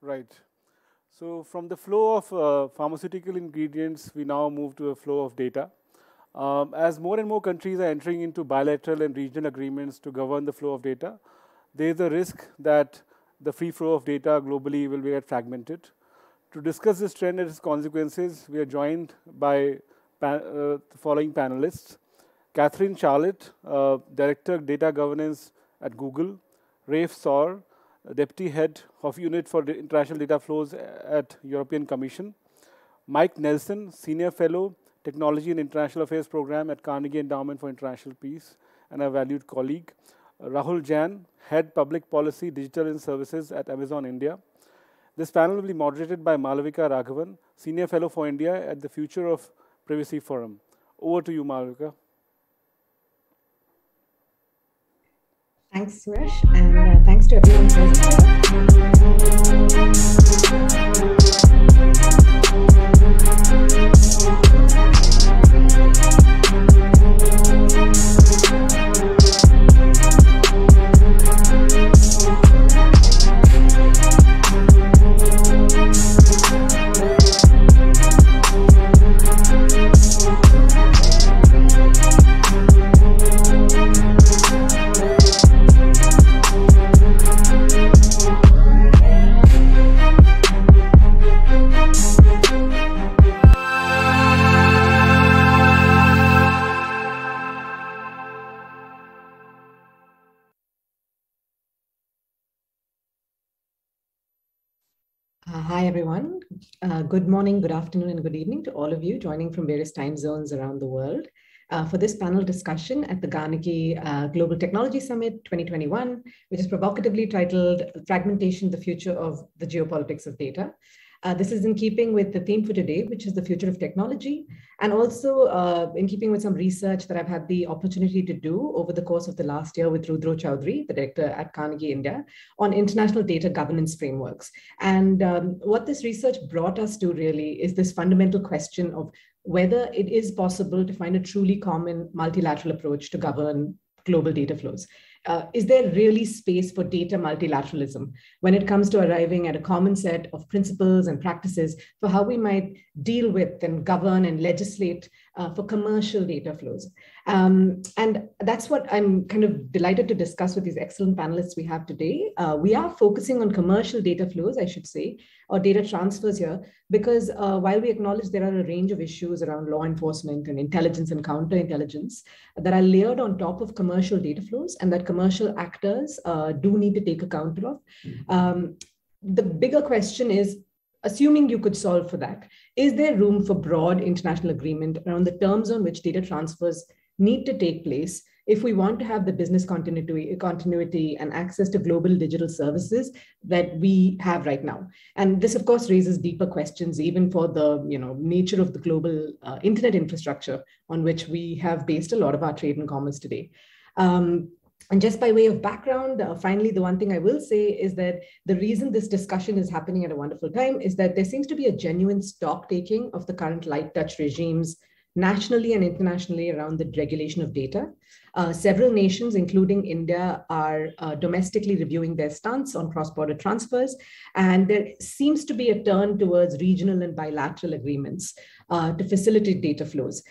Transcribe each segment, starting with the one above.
Right. So from the flow of pharmaceutical ingredients, we now move to a flow of data. As more and more countries are entering into bilateral and regional agreements to govern the flow of data, there is a risk that the free flow of data globally will get fragmented. To discuss this trend and its consequences, we are joined by the following panelists. Katherine Charlet, Director Data Governance at Google. Ralf Sauer, Deputy Head of Unit for International Data Flows at European Commission. Mike Nelson, Senior Fellow, Technology and International Affairs Program at Carnegie Endowment for International Peace, and a valued colleague. Rahul Jain, Head Public Policy, Digital and Services at Amazon India. This panel will be moderated by Malavika Raghavan, Senior Fellow for India at the Future of Privacy Forum. Over to you, Malavika. Thanks, Suresh, and thanks to everyone Hi, everyone. Good morning, good afternoon, and good evening to all of you joining from various time zones around the world for this panel discussion at the Carnegie Global Technology Summit 2021, which is provocatively titled Fragmentation, the Future of the Geopolitics of Data. This is in keeping with the theme for today, which is the future of technology, and also in keeping with some research that I've had the opportunity to do over the course of the last year with Rudro Chaudhary, the director at Carnegie India, on international data governance frameworks. And what this research brought us to really is this fundamental question of whether it is possible to find a truly common multilateral approach to govern global data flows. Is there really space for data multilateralism when it comes to arriving at a common set of principles and practices for how we might deal with and govern and legislate for commercial data flows? And that's what I'm kind of delighted to discuss with these excellent panelists we have today. We are focusing on commercial data flows, I should say, or data transfers here, because while we acknowledge there are a range of issues around law enforcement and intelligence and counterintelligence that are layered on top of commercial data flows and that commercial actors do need to take account of. The bigger question is, assuming you could solve for that, is there room for broad international agreement around the terms on which data transfers need to take place if we want to have the business continuity and access to global digital services that we have right now? And this, of course, raises deeper questions even for the nature of the global internet infrastructure on which we have based a lot of our trade and commerce today. And just by way of background, finally, the one thing I will say is that the reason this discussion is happening at a wonderful time is that there seems to be a genuine stock taking of the current light touch regimes nationally and internationally around the regulation of data. Several nations, including India, are domestically reviewing their stance on cross-border transfers, and there seems to be a turn towards regional and bilateral agreements to facilitate data flows,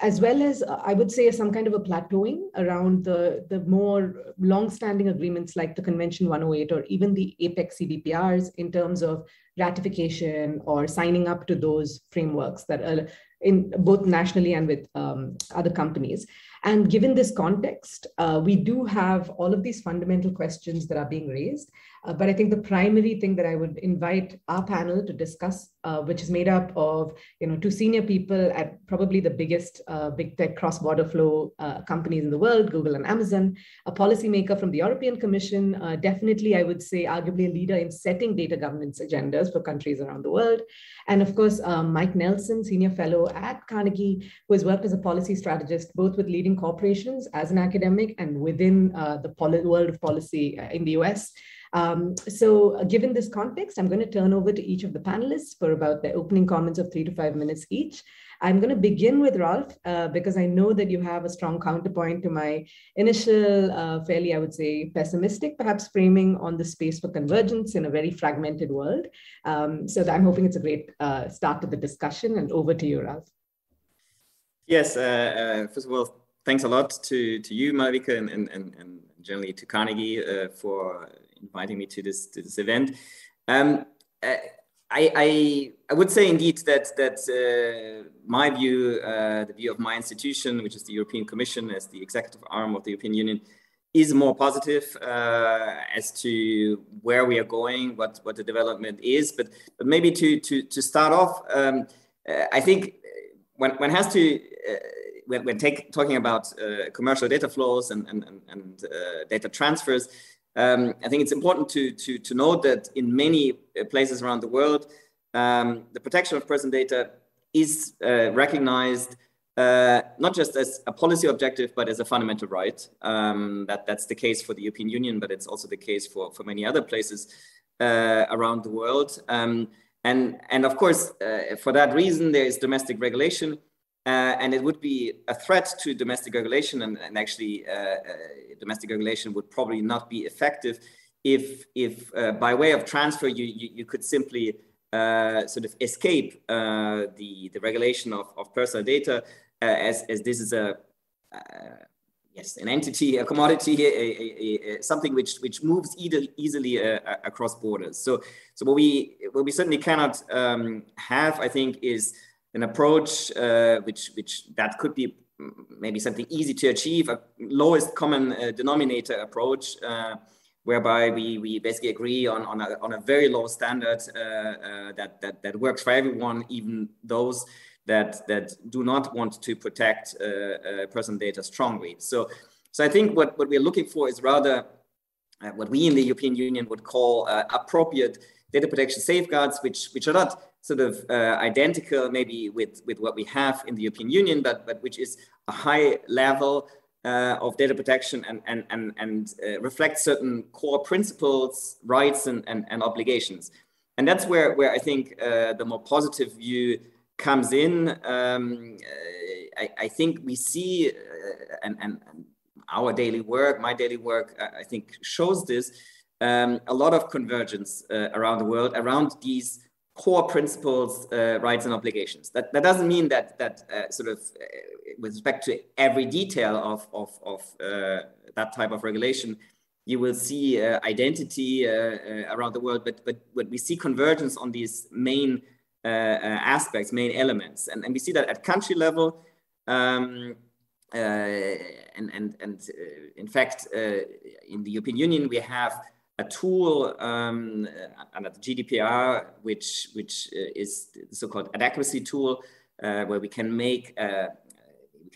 as well as, I would say, some kind of a plateauing around the more long-standing agreements like the Convention 108 or even the APEC CDPRs in terms of ratification or signing up to those frameworks that are in both nationally and with other companies. And given this context, we do have all of these fundamental questions that are being raised. But I think the primary thing that I would invite our panel to discuss, which is made up of two senior people at probably the biggest big tech cross-border flow companies in the world, Google and Amazon, a policymaker from the European Commission, definitely I would say arguably a leader in setting data governance agendas for countries around the world. And of course, Mike Nelson, senior fellow at Carnegie, who has worked as a policy strategist, both with leading corporations as an academic and within the world of policy in the US. Given this context, I'm going to turn over to each of the panelists for about their opening comments of 3 to 5 minutes each. I'm going to begin with Ralf because I know that you have a strong counterpoint to my initial, fairly, I would say, pessimistic, perhaps, framing on the space for convergence in a very fragmented world. So I'm hoping it's a great start to the discussion, and over to you, Ralf. Yes, first of all, thanks a lot to you, Malavika, and generally to Carnegie for inviting me to this event. I would say indeed that my view, the view of my institution, which is the European Commission as the executive arm of the European Union, is more positive as to where we are going, what the development is. But maybe to start off, I think when talking about commercial data flows and data transfers, I think it's important to note that in many places around the world, the protection of personal data is recognized not just as a policy objective, but as a fundamental right. That's the case for the European Union, but it's also the case for many other places around the world. And of course, for that reason, there is domestic regulation. And it would be a threat to domestic regulation, and actually domestic regulation would probably not be effective if by way of transfer you could simply sort of escape the regulation of personal data, as this is an entity, a commodity, something which moves easily across borders. So what we certainly cannot have, I think, is an approach which that could be maybe something easy to achieve, a lowest common denominator approach, whereby we basically agree on a very low standard that works for everyone, even those that do not want to protect personal data strongly. So I think what we're looking for is rather what we in the European Union would call appropriate data protection safeguards, which are not sort of identical maybe with what we have in the European Union, but which is a high level of data protection and reflects certain core principles, rights, and obligations. And that's where I think the more positive view comes in. I think we see, and our daily work, my daily work, I think shows this, a lot of convergence around the world around these core principles, rights, and obligations. That doesn't mean that sort of with respect to every detail of that type of regulation, you will see identity around the world, but we see convergence on these main aspects, main elements, and we see that at country level. And in fact, in the European Union, we have a tool under the GDPR, which is the so-called adequacy tool, where we can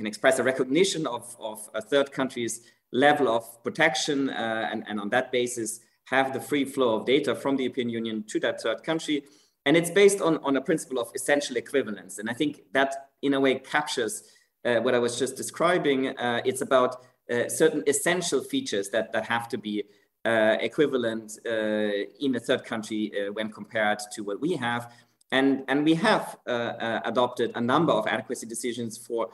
express a recognition of a third country's level of protection, and on that basis have the free flow of data from the European Union to that third country. And it's based on a principle of essential equivalence. And I think that in a way captures what I was just describing. It's about certain essential features that have to be equivalent in a third country when compared to what we have. And we have adopted a number of adequacy decisions for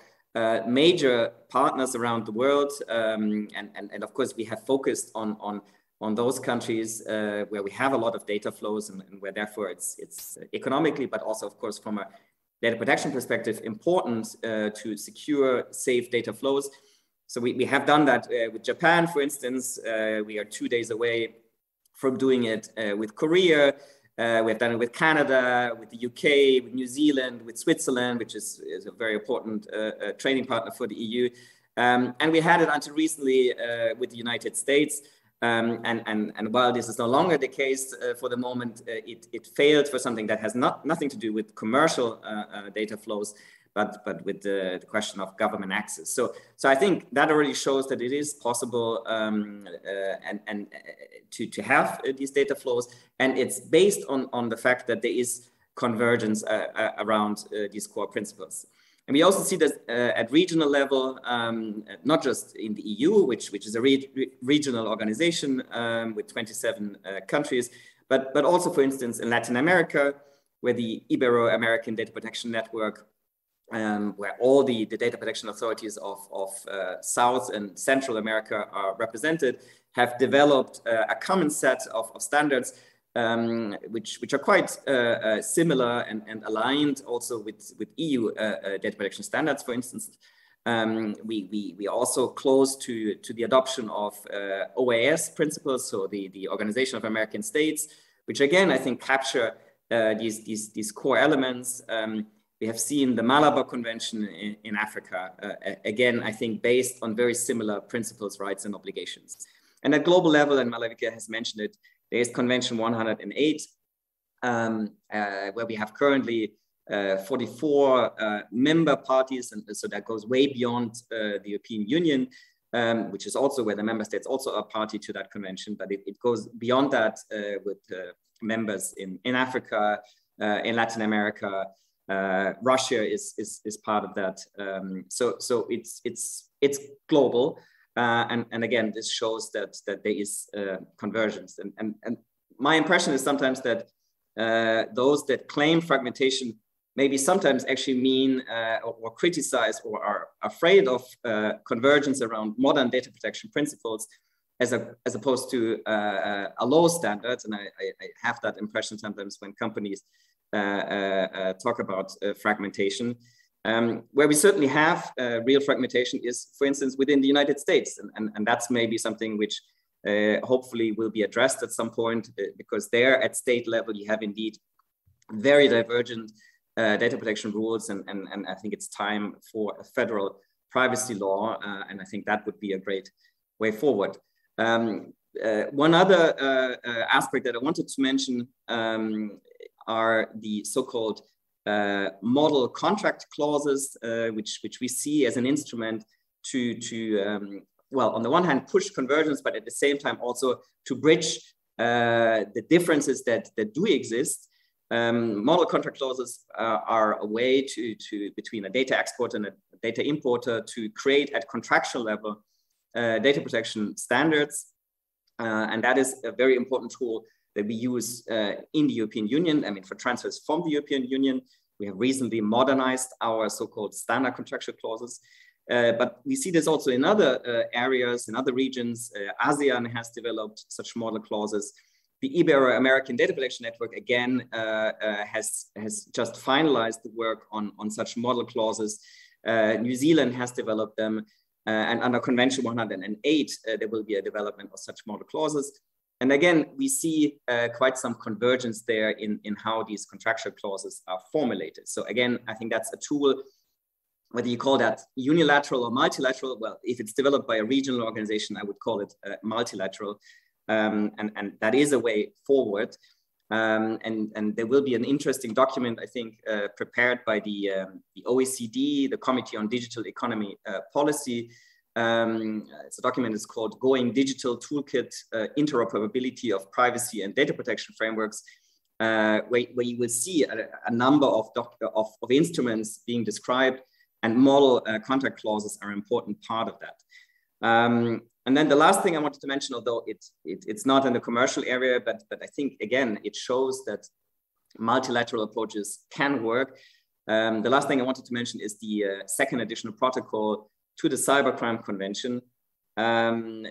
major partners around the world. And of course, we have focused on those countries where we have a lot of data flows and where therefore it's economically, but also of course from a data protection perspective, important to secure safe data flows. So we have done that with Japan, for instance. We are 2 days away from doing it with Korea. We have done it with Canada, with the UK, with New Zealand, with Switzerland, which is a very important trading partner for the EU. And we had it until recently with the United States. And while this is no longer the case for the moment, it failed for something that has nothing to do with commercial data flows, but with the question of government access. So I think that already shows that it is possible and to have these data flows, and it's based on the fact that there is convergence around these core principles. And we also see that at regional level, not just in the EU, which is a regional organization with 27 countries, but also, for instance, in Latin America, where the Ibero-American Data Protection Network, where all the data protection authorities of South and Central America are represented, have developed a common set of standards which are quite similar and aligned also with EU data protection standards. For instance, we are also close to the adoption of OAS principles, so the Organization of American States, which again I think capture these core elements. We have seen the Malabar Convention in Africa, again I think based on very similar principles, rights, and obligations. And at global level, and Malavika has mentioned it, there is Convention 108, where we have currently 44 member parties, and so that goes way beyond the European Union, which is also where the member states also are party to that convention, but it goes beyond that with members in Africa, in Latin America. Russia is part of that, so it's global. And again, this shows that there is convergence. And my impression is sometimes that those that claim fragmentation maybe sometimes actually mean or criticize or are afraid of convergence around modern data protection principles as opposed to a low standard. And I have that impression sometimes when companies talk about fragmentation. Where we certainly have real fragmentation is, for instance, within the United States. And that's maybe something which hopefully will be addressed at some point, because there at state level, you have indeed very divergent data protection rules. And I think it's time for a federal privacy law. And I think that would be a great way forward. One other aspect that I wanted to mention are the so-called model contract clauses, which we see as an instrument to well, on the one hand, push convergence, but at the same time also to bridge the differences that do exist. Model contract clauses are a way to between a data exporter and a data importer to create at contractual level data protection standards. And that is a very important tool that we use in the European Union. I mean, for transfers from the European Union, we have recently modernized our so-called standard contractual clauses. But we see this also in other areas, in other regions. ASEAN has developed such model clauses. The Ibero-American Data Protection Network, again, has just finalized the work on such model clauses. New Zealand has developed them. And under Convention 108, there will be a development of such model clauses. And again, we see quite some convergence there in how these contractual clauses are formulated. So again, I think that's a tool, whether you call that unilateral or multilateral. Well, if it's developed by a regional organization, I would call it multilateral. And that is a way forward. And there will be an interesting document, I think, prepared by the OECD, the Committee on Digital Economy Policy. It's a document that's called Going Digital Toolkit, Interoperability of Privacy and Data Protection Frameworks, where you will see a number of instruments being described, and model contract clauses are an important part of that. And then the last thing I wanted to mention, although it's not in the commercial area, but I think, again, it shows that multilateral approaches can work. The last thing I wanted to mention is the second additional protocol to the Cybercrime Convention,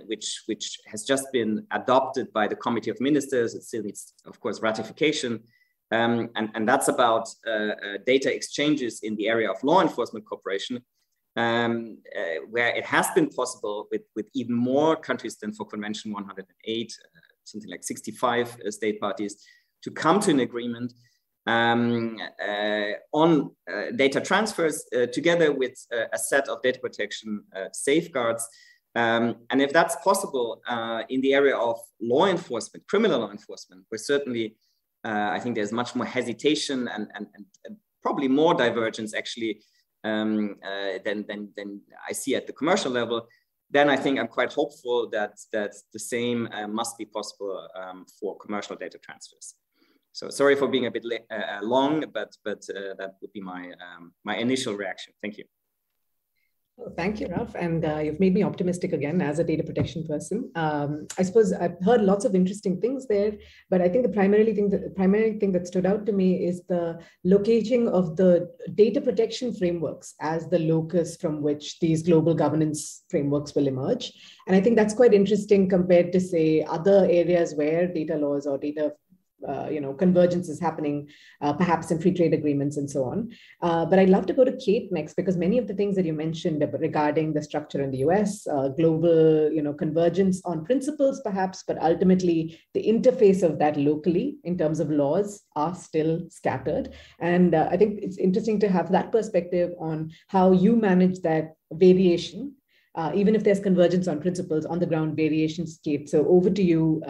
which has just been adopted by the Committee of Ministers. It still needs, of course, ratification. And that's about data exchanges in the area of law enforcement cooperation, where it has been possible with even more countries than for Convention 108, something like 65 state parties, to come to an agreement on data transfers together with a set of data protection safeguards. And if that's possible in the area of law enforcement, criminal law enforcement, where certainly I think there's much more hesitation and probably more divergence actually than I see at the commercial level, then I think I'm quite hopeful that the same must be possible for commercial data transfers. So sorry for being a bit long, but that would be my my initial reaction. Thank you. Oh, thank you, Ralf. And you've made me optimistic again as a data protection person. I suppose I've heard lots of interesting things there, but I think the primary thing that stood out to me is the locating of the data protection frameworks as the locus from which these global governance frameworks will emerge. And I think that's quite interesting compared to, say, other areas where data laws or data convergence is happening, perhaps in free trade agreements and so on. But I'd love to go to Kate next, because many of the things that you mentioned regarding the structure in the US, global, convergence on principles, perhaps, but ultimately the interface of that locally in terms of laws are still scattered. And I think it's interesting to have that perspective on how you manage that variation. Even if there's convergence on principles, on the ground variations, Kate. So over to you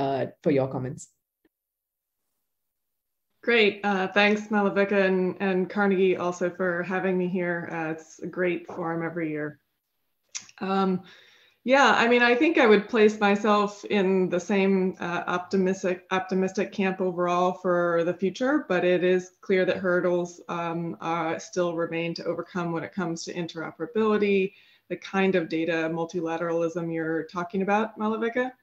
for your comments. Great. Thanks, Malavika and Carnegie also for having me here. It's a great forum every year. Yeah, I mean, I think I would place myself in the same optimistic camp overall for the future, but it is clear that hurdles still remain to overcome when it comes to interoperability, the kind of data multilateralism you're talking about, Malavika.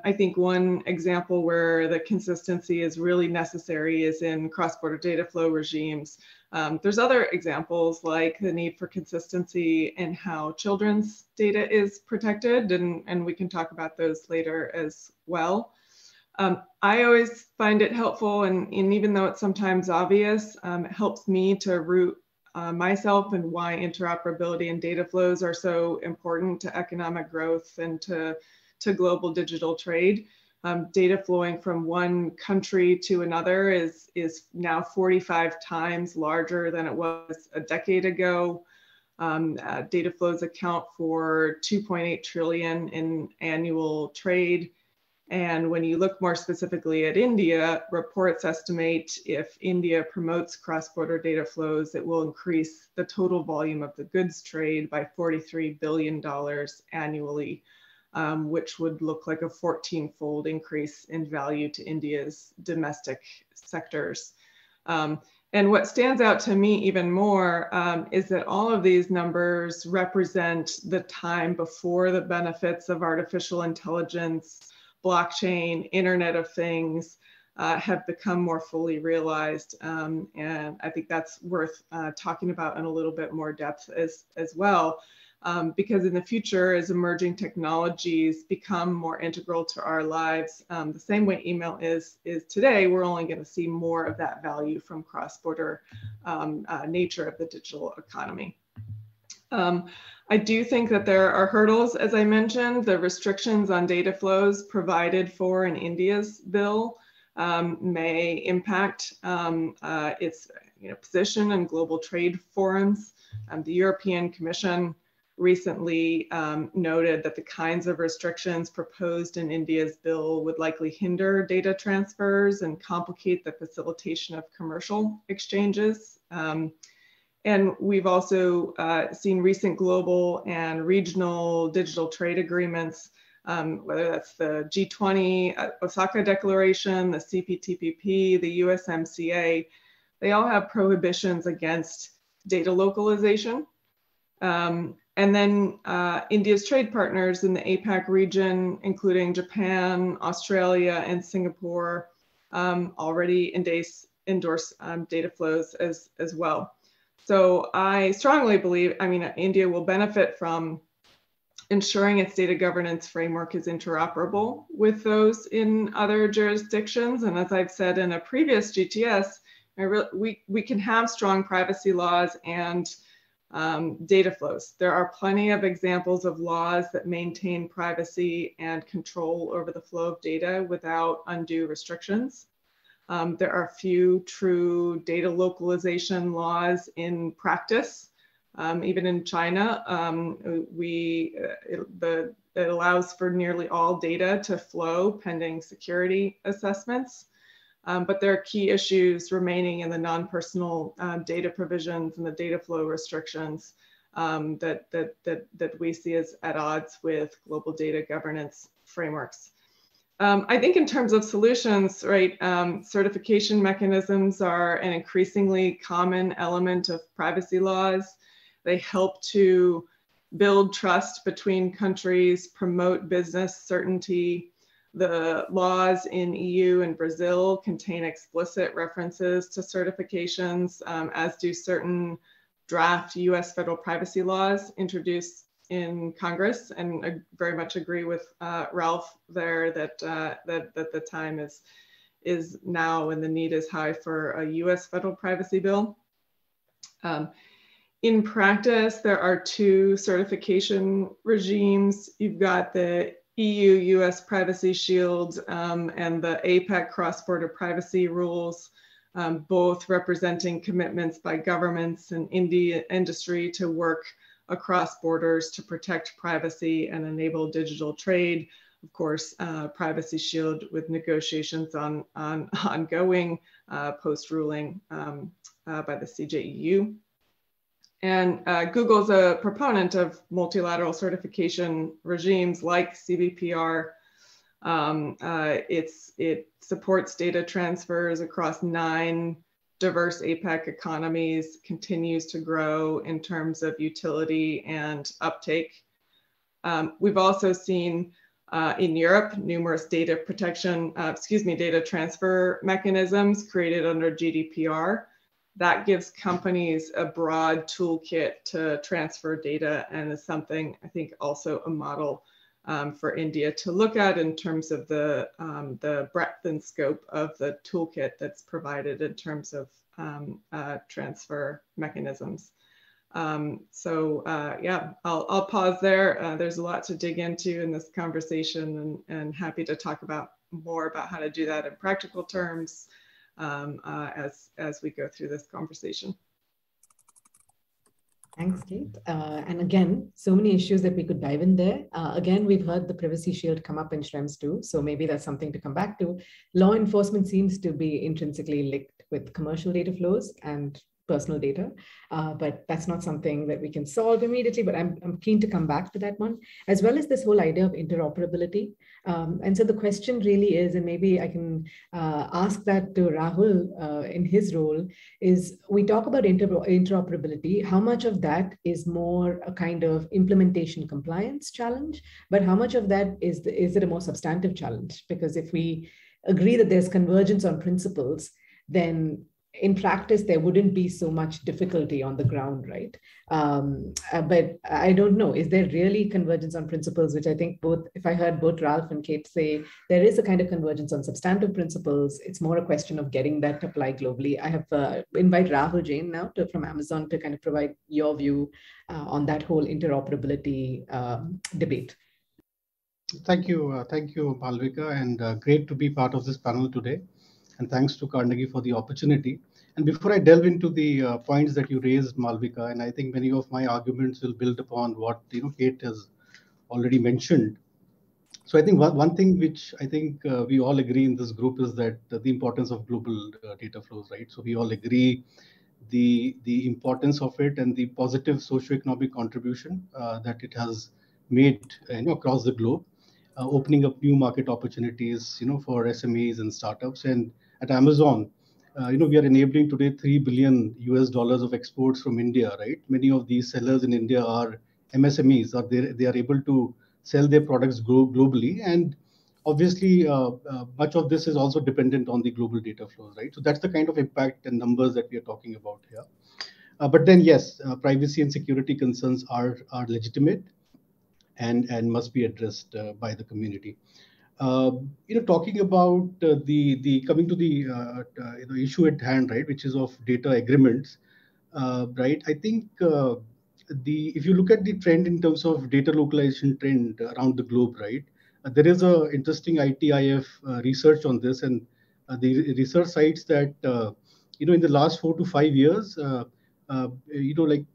I think one example where the consistency is really necessary is in cross-border data flow regimes. There's other examples like the need for consistency in how children's data is protected, and we can talk about those later as well. I always find it helpful, and even though it's sometimes obvious, it helps me to root myself and why interoperability and data flows are so important to economic growth and to global digital trade. Data flowing from one country to another is now 45 times larger than it was a decade ago. Data flows account for 2.8 trillion in annual trade. And when you look more specifically at India, reports estimate if India promotes cross-border data flows, it will increase the total volume of the goods trade by $43 billion annually. Which would look like a 14-fold increase in value to India's domestic sectors. And what stands out to me even more is that all of these numbers represent the time before the benefits of artificial intelligence, blockchain, Internet of Things have become more fully realized. And I think that's worth talking about in a little bit more depth as well. Because in the future, as emerging technologies become more integral to our lives, the same way email is today, we're only going to see more of that value from cross-border nature of the digital economy. I do think that there are hurdles, as I mentioned. The restrictions on data flows provided for in India's bill may impact its position in global trade forums. The European Commission recently noted that the kinds of restrictions proposed in India's bill would likely hinder data transfers and complicate the facilitation of commercial exchanges. And we've also seen recent global and regional digital trade agreements, whether that's the G20 Osaka Declaration, the CPTPP, the USMCA, they all have prohibitions against data localization. And then India's trade partners in the APAC region, including Japan, Australia, and Singapore, already endorse data flows as well. So I strongly believe, India will benefit from ensuring its data governance framework is interoperable with those in other jurisdictions. And as I've said in a previous GTS, we can have strong privacy laws and data flows. There are plenty of examples of laws that maintain privacy and control over the flow of data without undue restrictions. There are few true data localization laws in practice. Even in China, it allows for nearly all data to flow pending security assessments. But there are key issues remaining in the non-personal data provisions and the data flow restrictions that we see as at odds with global data governance frameworks. I think in terms of solutions, right, certification mechanisms are an increasingly common element of privacy laws. They help to build trust between countries, promote business certainty. The laws in EU and Brazil contain explicit references to certifications, as do certain draft US federal privacy laws introduced in Congress, and I very much agree with Ralf there that the time is now and the need is high for a US federal privacy bill. In practice, there are two certification regimes. You've got the EU-US Privacy Shield and the APEC cross-border privacy rules, both representing commitments by governments and industry to work across borders to protect privacy and enable digital trade. Of course, Privacy Shield with negotiations ongoing post-ruling by the CJEU. And Google's a proponent of multilateral certification regimes like CBPR. It supports data transfers across 9 diverse APEC economies, continues to grow in terms of utility and uptake. We've also seen in Europe numerous data transfer mechanisms created under GDPR. That gives companies a broad toolkit to transfer data and is something I think also a model for India to look at in terms of the breadth and scope of the toolkit that's provided in terms of transfer mechanisms. Yeah, I'll pause there. There's a lot to dig into in this conversation, and happy to talk more about how to do that in practical terms as we go through this conversation. Thanks, Kate. And again, so many issues that we could dive in there. Again, we've heard the Privacy Shield come up in Schrems too, so maybe that's something to come back to. Law enforcement seems to be intrinsically linked with commercial data flows and personal data, but that's not something that we can solve immediately, but I'm keen to come back to that one, as well as this whole idea of interoperability. And so the question really is, and maybe I can ask that to Rahul in his role, is we talk about interoperability, how much of that is more a kind of implementation compliance challenge, but how much of that is it a more substantive challenge? Because if we agree that there's convergence on principles, then in practice, there wouldn't be so much difficulty on the ground, right? But I don't know, is there really convergence on principles, which I think if I heard both Ralf and Kate say, there is a kind of convergence on substantive principles. It's more a question of getting that to apply globally. I have invite Rahul Jain now from Amazon to kind of provide your view on that whole interoperability debate. Thank you, Malavika, and great to be part of this panel today. And thanks to Carnegie for the opportunity. And before I delve into the points that you raised, Malavika, and I think many of my arguments will build upon what Kate has already mentioned. So I think one thing which I think we all agree in this group is that the importance of global data flows, right? So we all agree the importance of it and the positive socioeconomic contribution that it has made across the globe, opening up new market opportunities for SMEs and startups. And at Amazon, we are enabling today $3 billion of exports from India, right? Many of these sellers in India are MSMEs, or they are able to sell their products globally. And obviously, much of this is also dependent on the global data flows, right? So that's the kind of impact and numbers that we are talking about here. But then, yes, privacy and security concerns are legitimate and must be addressed by the community. Talking about coming to the issue at hand, right, which is of data agreements, right? I think if you look at the trend in terms of data localization trend around the globe, right, there is a interesting ITIF research on this, and the research cites that in the last 4 to 5 years, like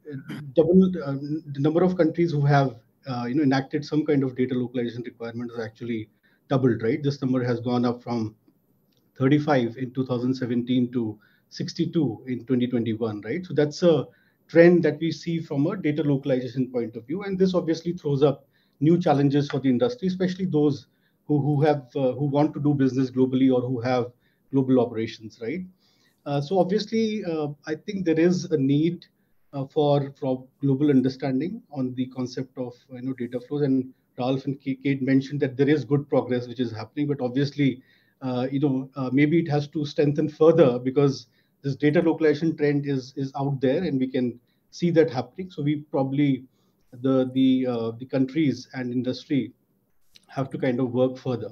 double the number of countries who have enacted some kind of data localization requirement has actually doubled, right? This number has gone up from 35 in 2017 to 62 in 2021, right? So that's a trend that we see from a data localization point of view. And this obviously throws up new challenges for the industry, especially those who want to do business globally or who have global operations, right? So obviously, I think there is a need for global understanding on the concept of data flows. And Ralf and Kate mentioned that there is good progress which is happening, but obviously, maybe it has to strengthen further because this data localization trend is out there, and we can see that happening. So we probably the countries and industry have to kind of work further.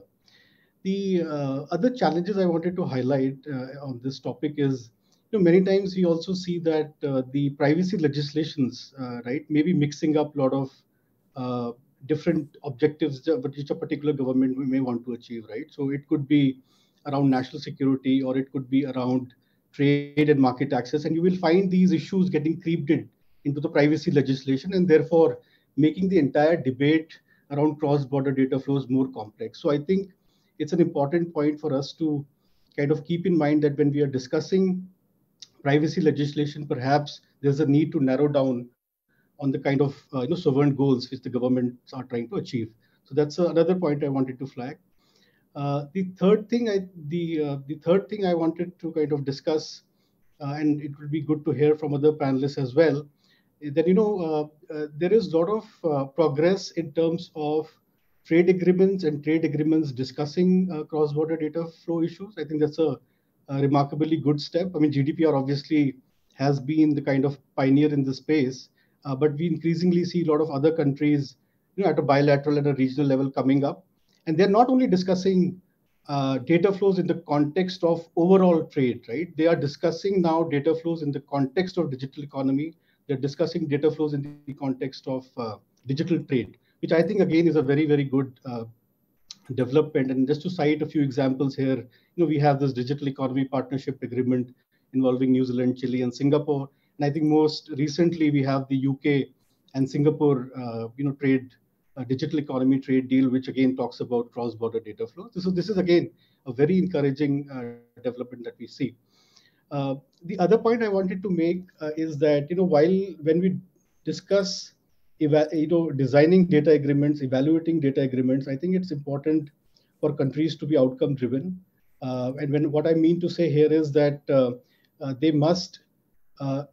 The other challenges I wanted to highlight on this topic is, many times we also see that the privacy legislations, right, maybe mixing up a lot of different objectives which a particular government may want to achieve, right? So it could be around national security, or it could be around trade and market access, and you will find these issues getting creeped into the privacy legislation, and therefore making the entire debate around cross-border data flows more complex. So I think it's an important point for us to kind of keep in mind that when we are discussing privacy legislation, perhaps there's a need to narrow down on the kind of sovereign goals which the governments are trying to achieve. So that's another point I wanted to flag. The third thing I wanted to kind of discuss, and it would be good to hear from other panelists as well, is that there is a lot of progress in terms of trade agreements and trade agreements discussing cross-border data flow issues. I think that's a remarkably good step. I mean, GDPR obviously has been the kind of pioneer in the space, but we increasingly see a lot of other countries, at a bilateral and a regional level coming up, and they're not only discussing data flows in the context of overall trade, right? They are discussing now data flows in the context of digital economy. They're discussing data flows in the context of digital trade, which I think again is a very, very good development. And just to cite a few examples here, we have this digital economy partnership agreement involving New Zealand, Chile, and Singapore. And I think most recently we have the UK and Singapore, trade digital economy trade deal, which again talks about cross-border data flow. So this is again a very encouraging development that we see. The other point I wanted to make is that when we discuss designing data agreements, evaluating data agreements, I think it's important for countries to be outcome driven. And what I mean to say here is that they must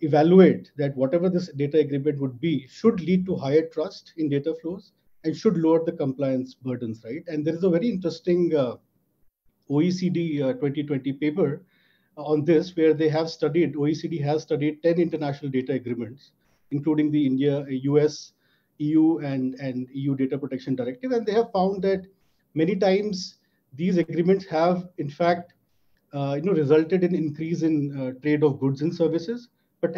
evaluate that whatever this data agreement would be should lead to higher trust in data flows and should lower the compliance burdens, right? And there is a very interesting OECD 2020 paper on this, where OECD has studied 10 international data agreements, including the India, US, EU, and EU Data Protection Directive. And they have found that many times these agreements have, in fact, resulted in increase in trade of goods and services. But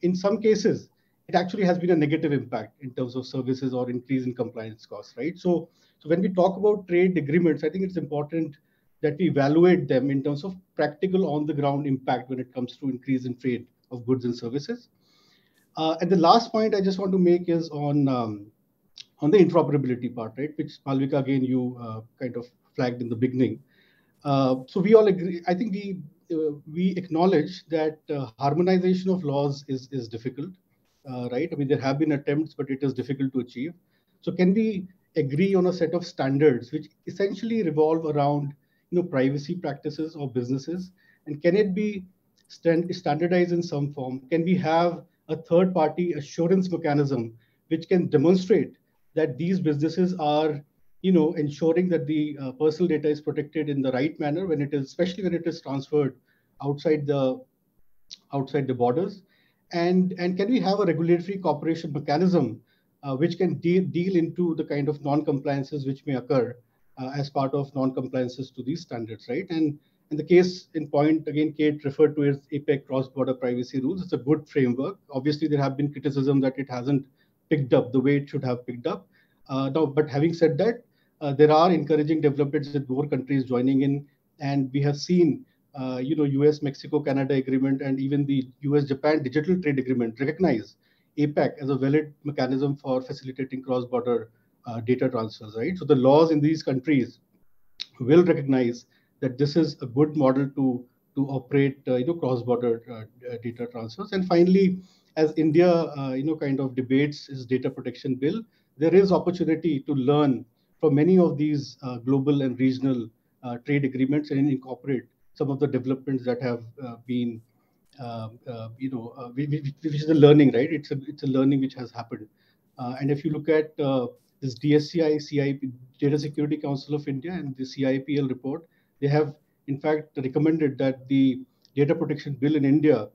in some cases, it actually has been a negative impact in terms of services or increase in compliance costs, right? So when we talk about trade agreements, I think it's important that we evaluate them in terms of practical on-the-ground impact when it comes to increase in trade of goods and services. And the last point I just want to make is on the interoperability part, right? Which Malavika, again, you kind of flagged in the beginning. So we all agree. I think we acknowledge that harmonization of laws is difficult, right? I mean, there have been attempts, but it is difficult to achieve. So can we agree on a set of standards which essentially revolve around privacy practices of businesses, and can it be standardized in some form? Can we have a third-party assurance mechanism which can demonstrate that these businesses are ensuring that the personal data is protected in the right manner especially when it is transferred outside the borders, and can we have a regulatory cooperation mechanism which can deal into the kind of non-compliances which may occur as part of non-compliances to these standards, right? And in the case in point, again, Kate referred to as APEC cross-border privacy rules. It's a good framework. Obviously, there have been criticism that it hasn't picked up the way it should have picked up. But having said that, there are encouraging developments with more countries joining in, and we have seen, US, Mexico, Canada agreement, and even the US-Japan digital trade agreement recognize APEC as a valid mechanism for facilitating cross-border data transfers, right? So the laws in these countries will recognize that this is a good model to operate, cross-border data transfers. And finally, as India, kind of debates its data protection bill, there is opportunity to learn from many of these global and regional trade agreements and incorporate some of the developments that have been, which is a learning, right? It's a learning which has happened. And if you look at this DSCI, CIP, Data Security Council of India, and the CIPL report, they have in fact recommended that the data protection bill in India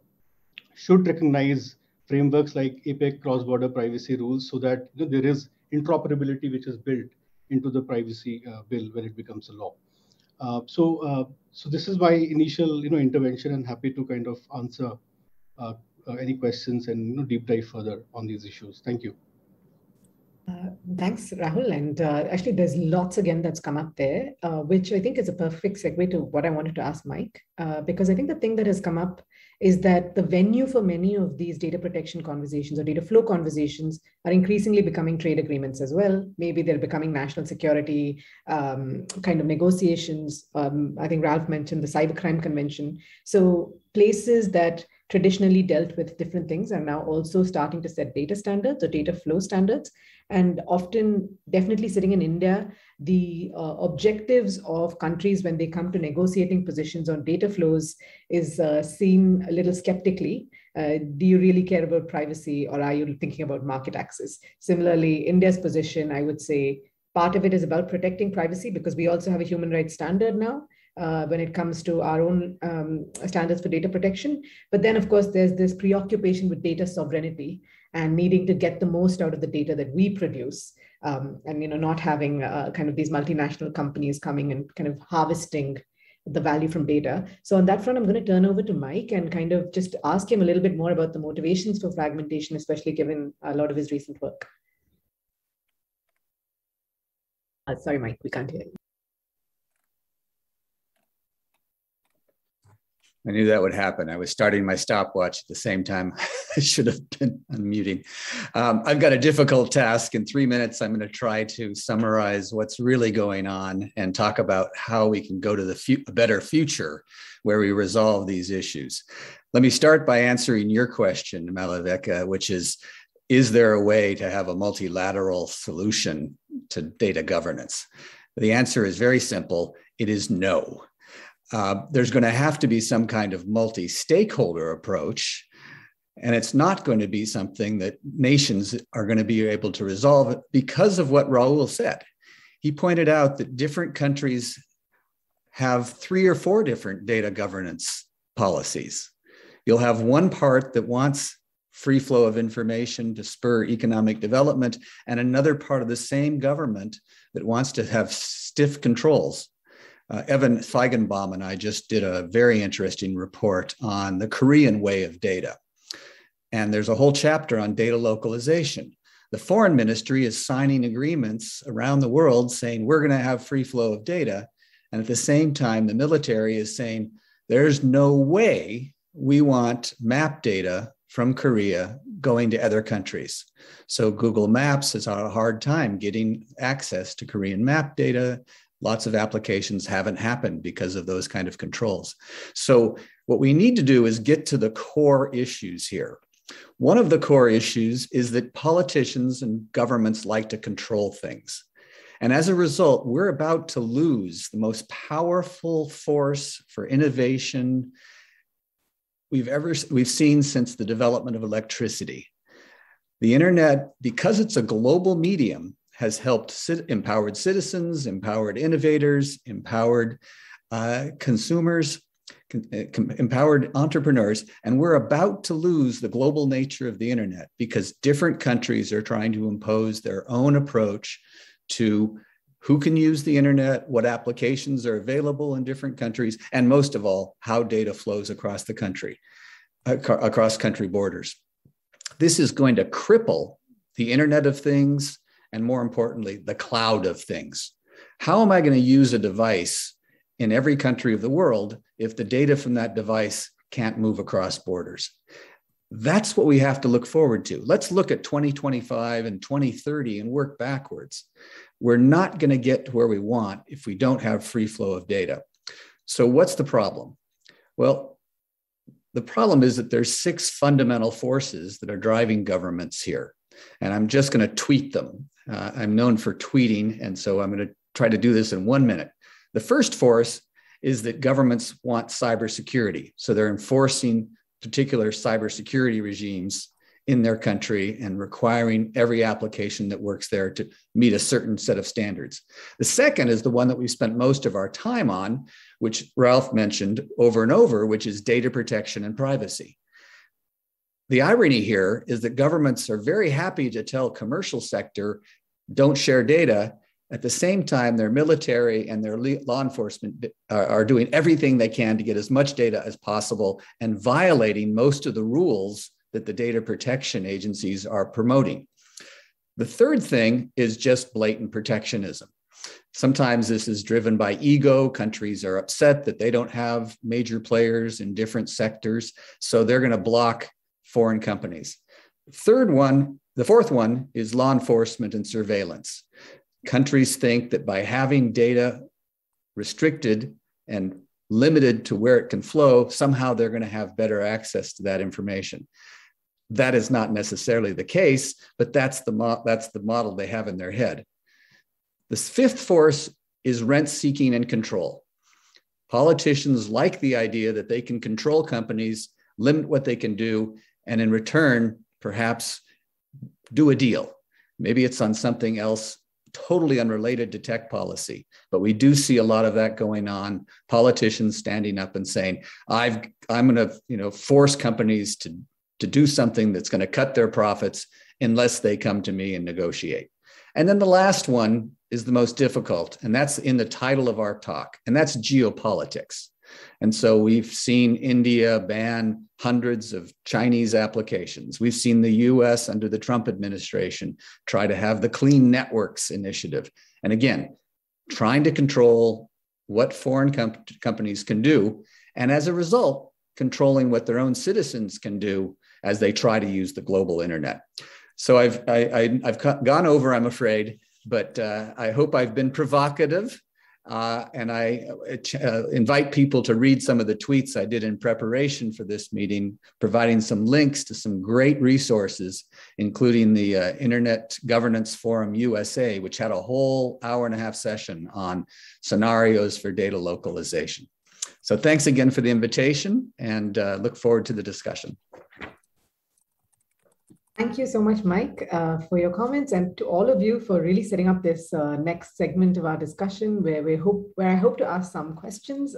should recognize frameworks like APEC cross-border privacy rules, so that there is interoperability which is built into the privacy bill when it becomes a law. So this is my initial intervention, and happy to kind of answer any questions and deep dive further on these issues. Thank you. Thanks, Rahul. And actually, there's lots again that's come up there, which I think is a perfect segue to what I wanted to ask Mike, because I think the thing that has come up is that the venue for many of these data protection conversations or data flow conversations are increasingly becoming trade agreements as well. Maybe they're becoming national security kind of negotiations. I think Ralf mentioned the Cybercrime Convention. So places that traditionally dealt with different things are now also starting to set data standards or data flow standards. And often, definitely sitting in India, the objectives of countries when they come to negotiating positions on data flows is seen a little skeptically. Do you really care about privacy, or are you thinking about market access? Similarly, India's position, I would say, part of it is about protecting privacy, because we also have a human rights standard now when it comes to our own standards for data protection. But then, of course, there's this preoccupation with data sovereignty and needing to get the most out of the data that we produce, and not having kind of these multinational companies coming and kind of harvesting the value from data. So on that front, I'm going to turn over to Mike and kind of just ask him a little bit more about the motivations for fragmentation, especially given a lot of his recent work. Sorry, Mike, we can't hear you. I knew that would happen. I was starting my stopwatch at the same time. I should have been unmuting. I've got a difficult task. In 3 minutes, I'm going to try to summarize what's really going on and talk about how we can go to a better future where we resolve these issues. Let me start by answering your question, Malavika, which is there a way to have a multilateral solution to data governance? The answer is very simple. It is no. There's going to have to be some kind of multi-stakeholder approach, and it's not going to be something that nations are going to be able to resolve because of what Rahul said. He pointed out that different countries have 3 or 4 different data governance policies. You'll have one part that wants free flow of information to spur economic development, and another part of the same government that wants to have stiff controls. Evan Feigenbaum and I just did a very interesting report on the Korean way of data. And there's a whole chapter on data localization. The foreign ministry is signing agreements around the world saying, we're going to have free flow of data. And at the same time, the military is saying, there's no way we want map data from Korea going to other countries. So Google Maps has had a hard time getting access to Korean map data. Lots of applications haven't happened because of those kind of controls. So what we need to do is get to the core issues here. One of the core issues is that politicians and governments like to control things. And as a result, we're about to lose the most powerful force for innovation we've seen since the development of electricity. The internet, because it's a global medium, has helped empowered citizens, empowered innovators, empowered consumers, empowered entrepreneurs, and we're about to lose the global nature of the internet because different countries are trying to impose their own approach to who can use the internet, what applications are available in different countries, and most of all, how data flows across the country, across country borders. This is going to cripple the Internet of Things, and more importantly, the cloud of things. How am I going to use a device in every country of the world if the data from that device can't move across borders? That's what we have to look forward to. Let's look at 2025 and 2030 and work backwards. We're not going to get to where we want if we don't have free flow of data. So what's the problem? Well, the problem is that there's 6 fundamental forces that are driving governments here. And I'm just going to tweet them. I'm known for tweeting, and so I'm going to try to do this in 1 minute. The first force is that governments want cybersecurity. So they're enforcing particular cybersecurity regimes in their country and requiring every application that works there to meet a certain set of standards. The second is the one that we've spent most of our time on, which Ralf mentioned over and over, which is data protection and privacy. The irony here is that governments are very happy to tell commercial sector, don't share data. At the same time, their military and their law enforcement are doing everything they can to get as much data as possible and violating most of the rules that the data protection agencies are promoting. The third thing is just blatant protectionism. Sometimes this is driven by ego. Countries are upset that they don't have major players in different sectors, so they're going to block foreign companies. The fourth one is law enforcement and surveillance. Countries think that by having data restricted and limited to where it can flow, somehow they're going to have better access to that information. That is not necessarily the case, but that's the model they have in their head. The fifth force is rent seeking and control. Politicians like the idea that they can control companies, limit what they can do, and in return, perhaps do a deal. Maybe it's on something else totally unrelated to tech policy, but we do see a lot of that going on. Politicians standing up and saying, I'm going to force companies to do something that's going to cut their profits unless they come to me and negotiate. And then the last one is the most difficult, and that's in the title of our talk, and that's geopolitics. And so we've seen India ban hundreds of Chinese applications. We've seen the US under the Trump administration try to have the Clean Networks Initiative. And again, trying to control what foreign companies can do, and as a result, controlling what their own citizens can do as they try to use the global internet. So I've gone over, I'm afraid, but I hope I've been provocative. And I invite people to read some of the tweets I did in preparation for this meeting, providing some links to some great resources, including the Internet Governance Forum USA, which had a whole hour-and-a-half session on scenarios for data localization. So thanks again for the invitation, and look forward to the discussion. Thank you so much, Mike, for your comments, and to all of you for really setting up this next segment of our discussion where I hope to ask some questions.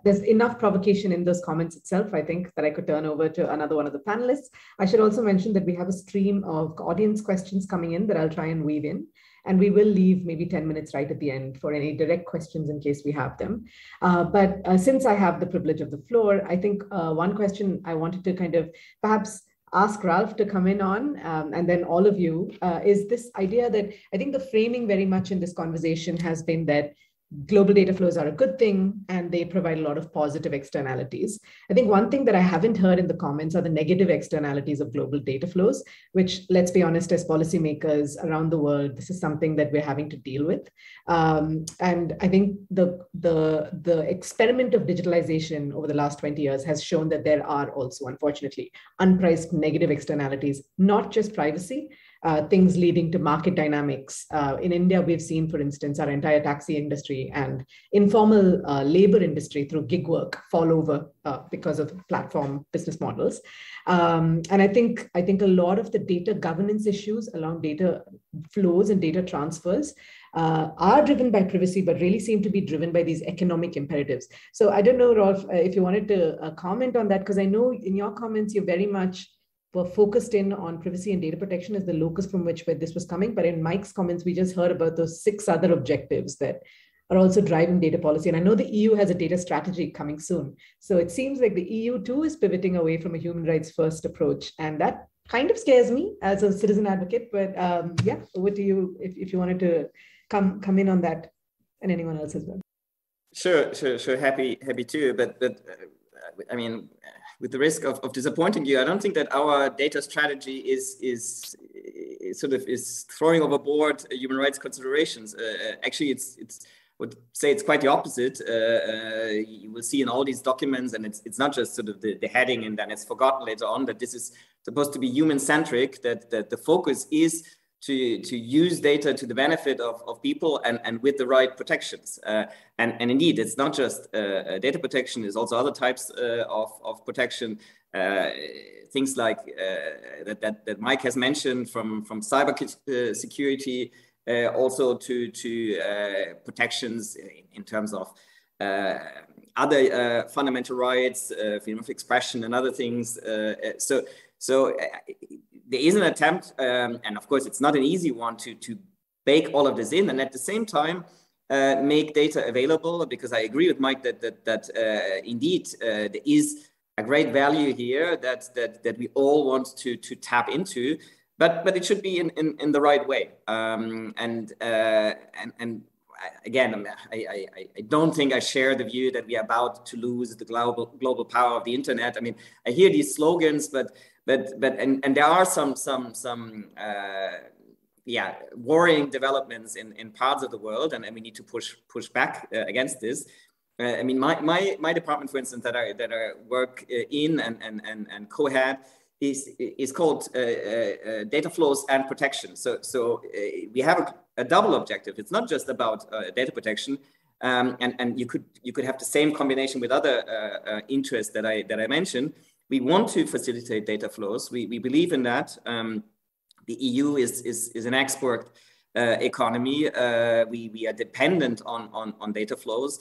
There's enough provocation in those comments itself, I think, that I could turn over to another one of the panelists. I should also mention that we have a stream of audience questions coming in that I'll try and weave in. And we will leave maybe 10 minutes right at the end for any direct questions in case we have them. But since I have the privilege of the floor, I think one question I wanted to kind of perhaps ask Ralf to come in on, and then all of you, is this idea that I think the framing very much in this conversation has been that global data flows are a good thing and they provide a lot of positive externalities. I think one thing that I haven't heard in the comments are the negative externalities of global data flows, which, let's be honest, as policymakers around the world, this is something that we're having to deal with. And I think the experiment of digitalization over the last 20 years has shown that there are also, unfortunately, unpriced negative externalities, not just privacy, things leading to market dynamics. In India, we've seen, for instance, our entire taxi industry and informal labor industry through gig work fall over because of platform business models. And I think a lot of the data governance issues along data flows and data transfers are driven by privacy, but really seem to be driven by these economic imperatives. So I don't know, Ralf, if you wanted to comment on that, because I know in your comments, you're very much were focused in on privacy and data protection as the locus from which where this was coming. But in Mike's comments, we just heard about those 6 other objectives that are also driving data policy. And I know the EU has a data strategy coming soon. So it seems like the EU too is pivoting away from a human rights first approach. And that kind of scares me as a citizen advocate. But yeah, over to you if you wanted to come in on that, and anyone else as well. Sure. Happy to. But I mean, with the risk of disappointing you, I don't think that our data strategy is throwing overboard human rights considerations. Actually, it's would say it's quite the opposite. You will see in all these documents, and it's not just sort of the heading and then it's forgotten later on, that this is supposed to be human-centric, that the focus is to use data to the benefit of people and with the right protections. And indeed, it's not just data protection, there's also other types of protection, things like that Mike has mentioned, from cyber security, also to protections in terms of other fundamental rights, freedom of expression and other things. So there is an attempt, and of course it's not an easy one, to bake all of this in, and at the same time make data available, because I agree with Mike that indeed there is a great value here that we all want to tap into, but it should be in the right way. And again, I don't think I share the view that we are about to lose the global power of the internet. I mean, I hear these slogans, but there are some worrying developments in parts of the world, and we need to push back against this. I mean, my department, for instance, that I work in and co-head is called data flows and protection. So we have a double objective. It's not just about data protection, and you could have the same combination with other interests that I mentioned. We want to facilitate data flows. We believe in that. The EU is an export economy. We are dependent on data flows.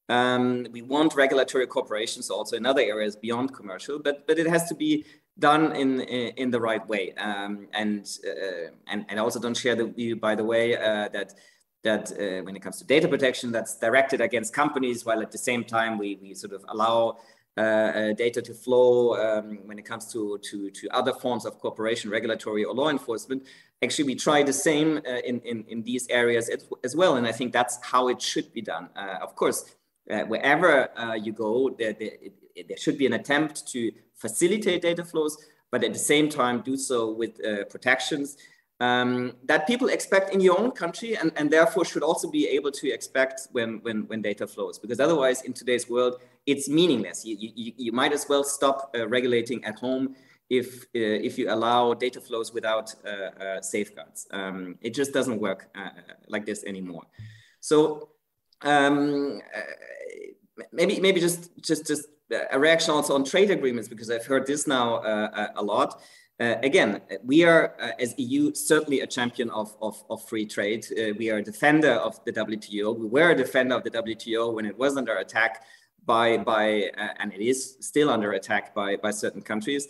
We want regulatory cooperation, so also in other areas beyond commercial, but it has to be done in the right way. And I also don't share the view, by the way, that when it comes to data protection, that's directed against companies, while at the same time we sort of allow data to flow when it comes to other forms of cooperation, regulatory or law enforcement. Actually, we try the same in these areas as well, and I think that's how it should be done. Of course, wherever you go, there should be an attempt to facilitate data flows, but at the same time do so with protections that people expect in your own country, and therefore should also be able to expect when data flows, because otherwise in today's world it's meaningless. You might as well stop regulating at home if you allow data flows without safeguards. It just doesn't work like this anymore. So maybe just a reaction also on trade agreements, because I've heard this now a lot. Again, we are, as EU, certainly a champion of free trade. We are a defender of the WTO. We were a defender of the WTO when it was under attack and it is still under attack by certain countries.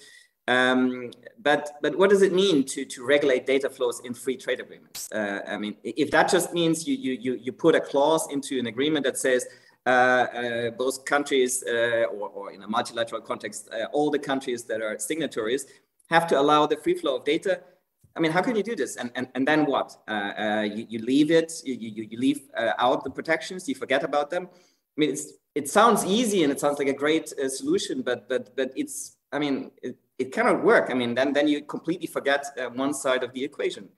But what does it mean to regulate data flows in free trade agreements? I mean, if that just means you put a clause into an agreement that says both countries, or in a multilateral context, all the countries that are signatories have to allow the free flow of data. I mean, how can you do this? And then what? You leave it, you leave out the protections, you forget about them. I mean, it sounds easy and it sounds like a great solution, but it's, I mean, it cannot work. I mean, then you completely forget one side of the equation.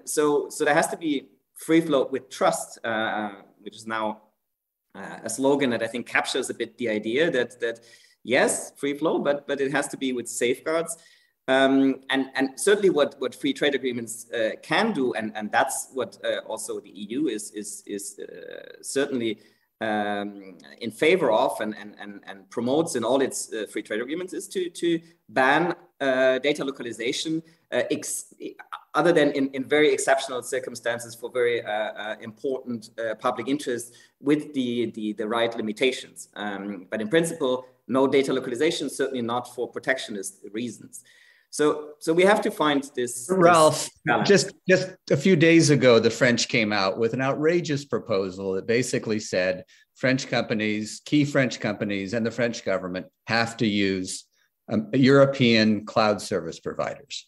So there has to be free flow with trust, which is now a slogan that I think captures a bit the idea that yes, free flow, but it has to be with safeguards. And certainly what free trade agreements can do, and that's what also the EU is certainly in favor of and promotes in all its free trade agreements, is to ban data localization, other than in very exceptional circumstances for very important public interests with the right limitations. But in principle, no data localization, certainly not for protectionist reasons. So we have to find this. Ralf, just a few days ago, the French came out with an outrageous proposal that basically said French companies, key French companies, and the French government have to use European cloud service providers.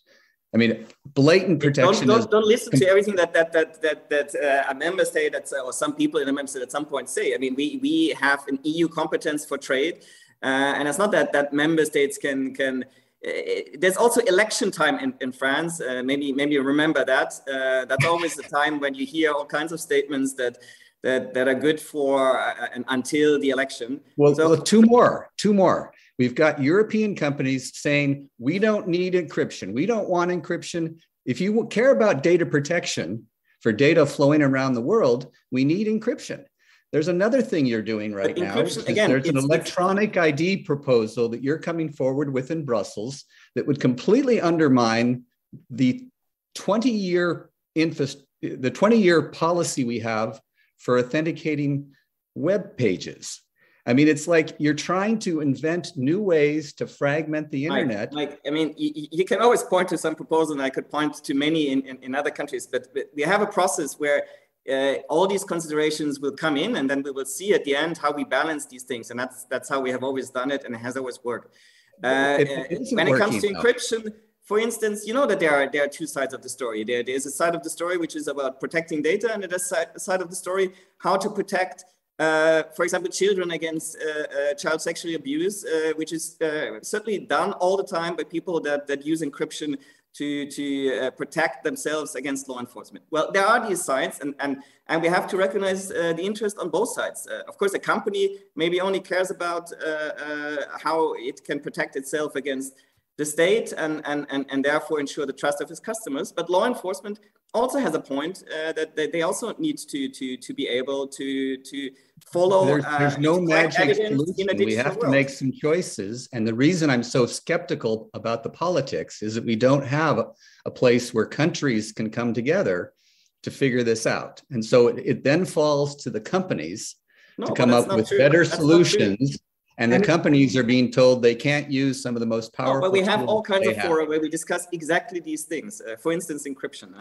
I mean, blatant protection. Don't listen to everything that a member state or some people in a member state at some point say. I mean, we have an EU competence for trade, and it's not that member states can. There's also election time in France. Maybe you remember that. That's always the time when you hear all kinds of statements that are good for until the election. Well, two more. We've got European companies saying, we don't need encryption. We don't want encryption. If you care about data protection for data flowing around the world, we need encryption. There's another thing you're doing right now. Again, there's an electronic ID proposal that you're coming forward with in Brussels that would completely undermine the 20-year policy we have for authenticating web pages. I mean, it's like you're trying to invent new ways to fragment the internet. Mike, I mean, you can always point to some proposal, and I could point to many in other countries, but we have a process where all these considerations will come in, and then we will see at the end how we balance these things. And that's how we have always done it, and it has always worked. When it comes to encryption, for instance, you know that there are two sides of the story. There's a side of the story which is about protecting data, and there's a side of the story how to protect, for example, children against child sexual abuse, which is certainly done all the time by people that use encryption to protect themselves against law enforcement. Well, there are these sides, and we have to recognize the interest on both sides. Of course, a company maybe only cares about how it can protect itself against the state and therefore ensure the trust of its customers. But law enforcement also has a point that they also need to be able to follow. There's no magic solution. We have to make some choices. And the reason I'm so skeptical about the politics is that we don't have a place where countries can come together to figure this out. And so it then falls to the companies to come up with better solutions. And the companies are being told they can't use some of the most powerful. But we have all kinds of fora where we discuss exactly these things. For instance, encryption.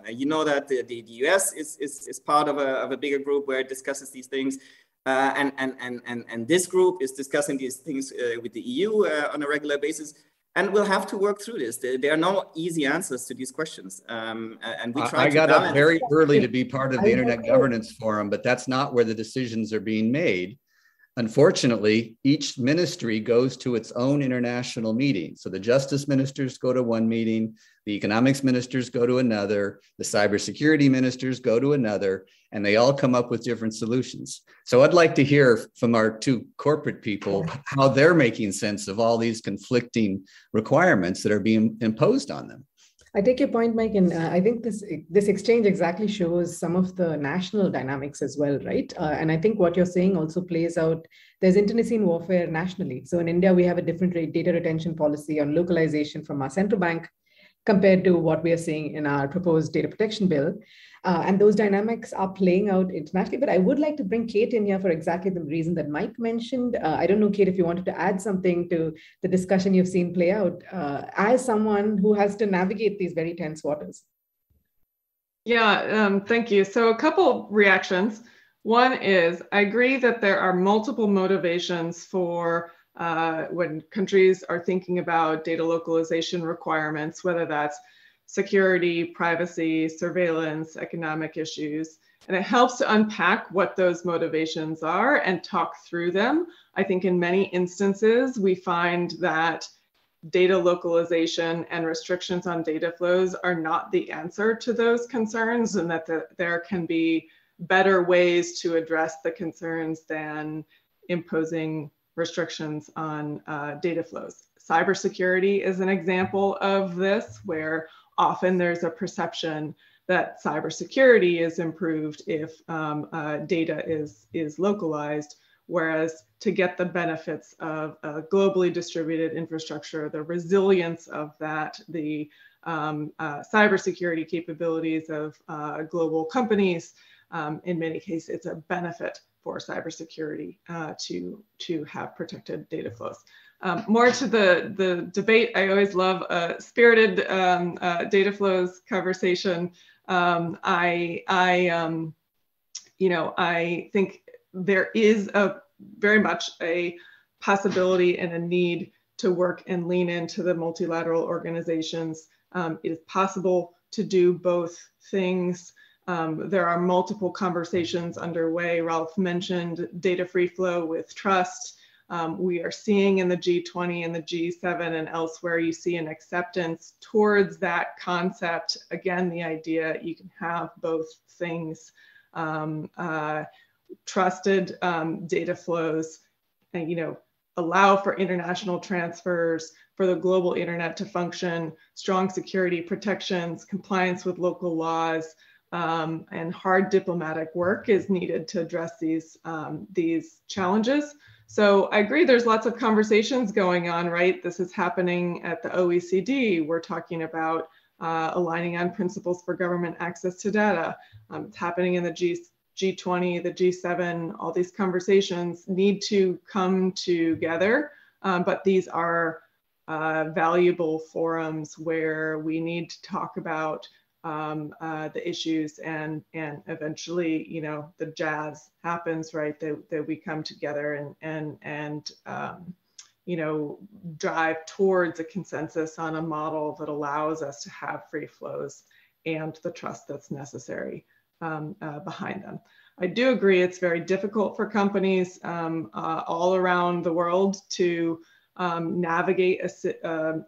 You know that the US is part of a bigger group where it discusses these things. And this group is discussing these things with the EU on a regular basis. And we'll have to work through this. There are no easy answers to these questions. And we try I got up very early to be part of the Internet Governance Forum, but that's not where the decisions are being made. Unfortunately, each ministry goes to its own international meeting. So the justice ministers go to one meeting, the economics ministers go to another, the cybersecurity ministers go to another, and they all come up with different solutions. So I'd like to hear from our two corporate people how they're making sense of all these conflicting requirements that are being imposed on them. I take your point, Mike, and I think this exchange exactly shows some of the national dynamics as well, right? And I think what you're saying also plays out. There's internecine warfare nationally. So in India, we have a different data retention policy on localization from our central bank compared to what we are seeing in our proposed data protection bill. And those dynamics are playing out internationally. But I would like to bring Kate in here for exactly the reason that Mike mentioned. I don't know, Kate, if you wanted to add something to the discussion you've seen play out as someone who has to navigate these very tense waters. Yeah, thank you. So a couple reactions. One is, I agree that there are multiple motivations for when countries are thinking about data localization requirements, whether that's security, privacy, surveillance, economic issues. And it helps to unpack what those motivations are and talk through them. I think in many instances, we find that data localization and restrictions on data flows are not the answer to those concerns, and that there can be better ways to address the concerns than imposing restrictions on data flows. Cybersecurity is an example of this, where often there's a perception that cybersecurity is improved if data is localized, whereas to get the benefits of a globally distributed infrastructure, the resilience of that, the cybersecurity capabilities of global companies, in many cases, it's a benefit for cybersecurity to have protected data flows. More to the debate, I always love a spirited data flows conversation. I think there is very much a possibility and a need to work and lean into the multilateral organizations. It is possible to do both things. There are multiple conversations underway. Ralf mentioned data free flow with trust. We are seeing in the G20 and the G7 and elsewhere, you see an acceptance towards that concept. Again, the idea you can have both things, trusted data flows, and allow for international transfers, for the global internet to function, strong security protections, compliance with local laws, and hard diplomatic work is needed to address these challenges. So I agree, there's lots of conversations going on, right? This is happening at the OECD. We're talking about aligning on principles for government access to data. It's happening in the G20, the G7, all these conversations need to come together, but these are valuable forums where we need to talk about the issues and eventually, you know, the jazz happens, right? That we come together and you know, drive towards a consensus on a model that allows us to have free flows and the trust that's necessary behind them. I do agree it's very difficult for companies all around the world to navigate an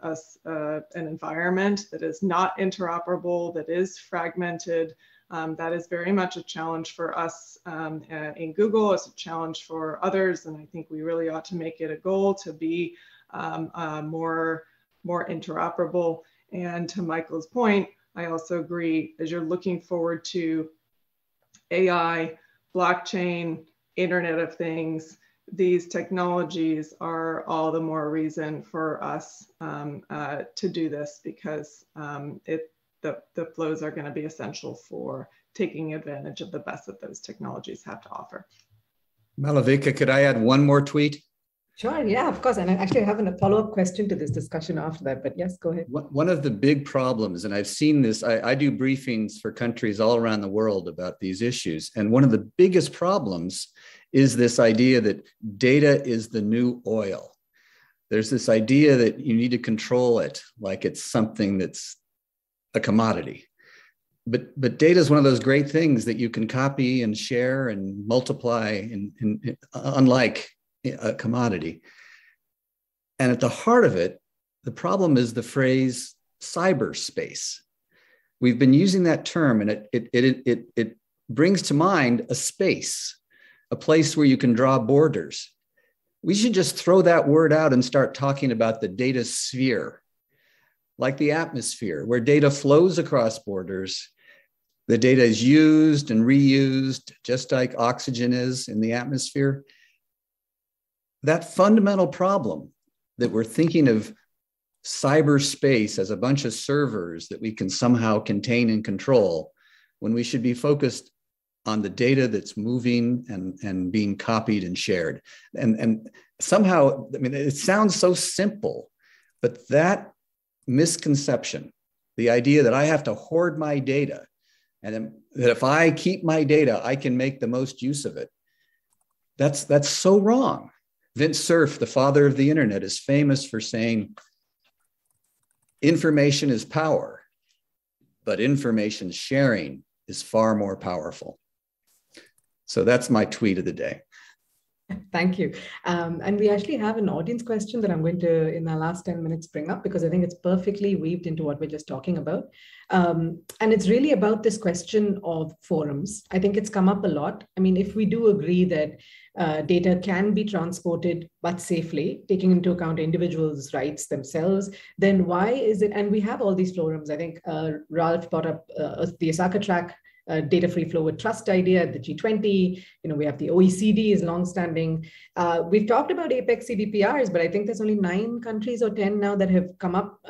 environment that is not interoperable, that is fragmented. That is very much a challenge for us in Google. It's a challenge for others, and I think we really ought to make it a goal to be more interoperable. And to Michael's point, I also agree, as you're looking forward to AI, blockchain, Internet of Things, these technologies are all the more reason for us to do this, because the flows are going to be essential for taking advantage of the best that those technologies have to offer. Malavika, could I add one more tweet? Sure, yeah, of course. And I actually have a follow-up question to this discussion after that, but yes, go ahead. One of the big problems, and I've seen this, I do briefings for countries all around the world about these issues. And one of the biggest problems is this idea that data is the new oil. There's this idea that you need to control it like it's something that's a commodity. But data is one of those great things that you can copy and share and multiply, unlike a commodity. And at the heart of it, the problem is the phrase cyberspace. We've been using that term, and it brings to mind a space, a place where you can draw borders. We should just throw that word out and start talking about the data sphere, like the atmosphere, where data flows across borders. The data is used and reused, just like oxygen is in the atmosphere. That fundamental problem that we're thinking of cyberspace as a bunch of servers that we can somehow contain and control, when we should be focused on the data that's moving and being copied and shared. And somehow, I mean, it sounds so simple, but that misconception, the idea that I have to hoard my data, and that if I keep my data, I can make the most use of it, that's so wrong. Vint Cerf, the father of the internet, is famous for saying, information is power, but information sharing is far more powerful. So that's my tweet of the day. Thank you. And we actually have an audience question that I'm going to, in the last 10 minutes, bring up, because I think it's perfectly weaved into what we're just talking about. And it's really about this question of forums. I think it's come up a lot. I mean, if we do agree that data can be transported, but safely, taking into account individuals' rights themselves, then why is it, and we have all these forums. I think Ralf brought up the Osaka track, data free flow with trust idea at the G20. You know, we have the OECD is longstanding. We've talked about Apex CDPRs, but I think there's only 9 countries or 10 now that have come up,